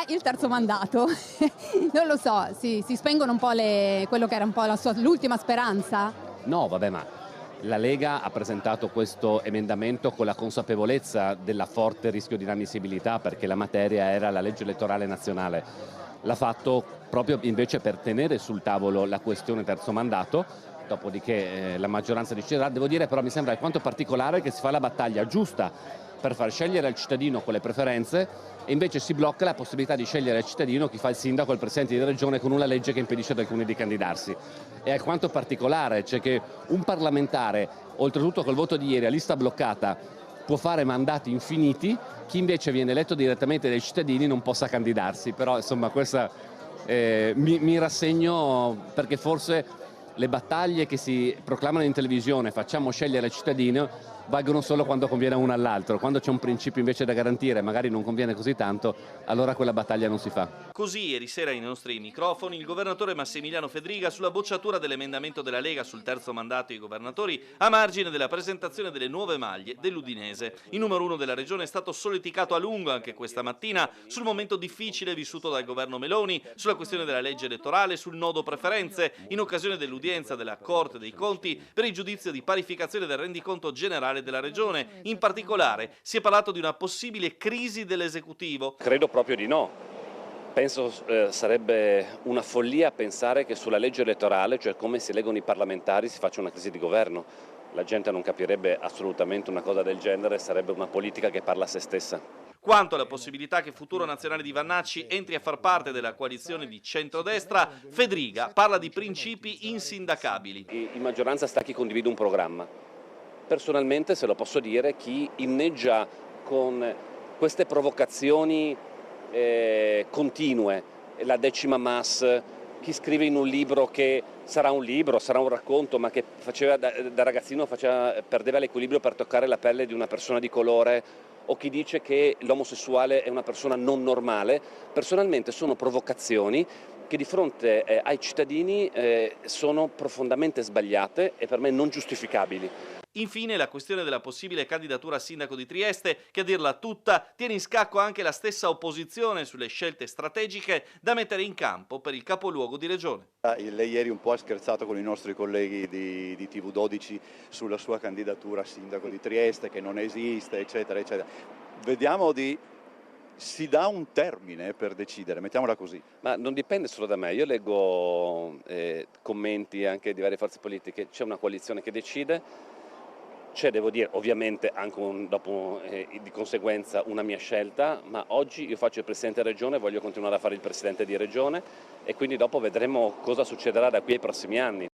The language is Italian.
Il terzo mandato. Non lo so, si spengono un po' quello che era un po' l'ultima speranza? No, vabbè, ma la Lega ha presentato questo emendamento con la consapevolezza della forte rischio di inammissibilità, perché la materia era la legge elettorale nazionale. L'ha fatto proprio invece per tenere sul tavolo la questione terzo mandato, dopodiché la maggioranza deciderà. Devo dire però mi sembra alquanto particolare che si fa la battaglia giusta per far scegliere al cittadino quelle preferenze e invece si blocca la possibilità di scegliere al cittadino chi fa il sindaco o il presidente di regione con una legge che impedisce ad alcuni di candidarsi. È alquanto particolare, cioè che un parlamentare, oltretutto col voto di ieri a lista bloccata, può fare mandati infiniti, chi invece viene eletto direttamente dai cittadini non possa candidarsi. Però insomma questa mi rassegno, perché forse le battaglie che si proclamano in televisione, facciamo scegliere al cittadino, valgono solo quando conviene a uno all'altro. Quando c'è un principio invece da garantire, magari non conviene così tanto, allora quella battaglia non si fa. Così ieri sera ai nostri microfoni il governatore Massimiliano Fedriga sulla bocciatura dell'emendamento della Lega sul terzo mandato ai governatori a margine della presentazione delle nuove maglie dell'Udinese. Il numero uno della regione è stato solleticato a lungo anche questa mattina sul momento difficile vissuto dal governo Meloni, sulla questione della legge elettorale, sul nodo preferenze, in occasione dell'udienza della Corte dei Conti per il giudizio di parificazione del rendiconto generale della regione. In particolare si è parlato di una possibile crisi dell'esecutivo. Credo proprio di no. Penso sarebbe una follia pensare che sulla legge elettorale, cioè come si eleggono i parlamentari, si faccia una crisi di governo. La gente non capirebbe assolutamente una cosa del genere, sarebbe una politica che parla a se stessa. Quanto alla possibilità che Futuro Nazionale di Vannacci entri a far parte della coalizione di centrodestra, Fedriga parla di principi insindacabili. In maggioranza sta chi condivide un programma. Personalmente, se lo posso dire, chi inneggia con queste provocazioni continue, la decima mas, chi scrive in un libro che sarà un libro, sarà un racconto, ma che faceva da ragazzino perdeva l'equilibrio per toccare la pelle di una persona di colore, o chi dice che l'omosessuale è una persona non normale, personalmente sono provocazioni che di fronte ai cittadini sono profondamente sbagliate e per me non giustificabili. Infine la questione della possibile candidatura a sindaco di Trieste, che a dirla tutta tiene in scacco anche la stessa opposizione sulle scelte strategiche da mettere in campo per il capoluogo di regione. Lei ieri un po' ha scherzato con i nostri colleghi di TV12 sulla sua candidatura a sindaco di Trieste, che non esiste, eccetera, eccetera. Vediamo si dà un termine per decidere, mettiamola così. Ma non dipende solo da me, io leggo commenti anche di varie forze politiche, c'è una coalizione che decide. C'è, devo dire, ovviamente anche dopo di conseguenza una mia scelta, ma oggi io faccio il Presidente Regione, voglio continuare a fare il Presidente di Regione e quindi dopo vedremo cosa succederà da qui ai prossimi anni.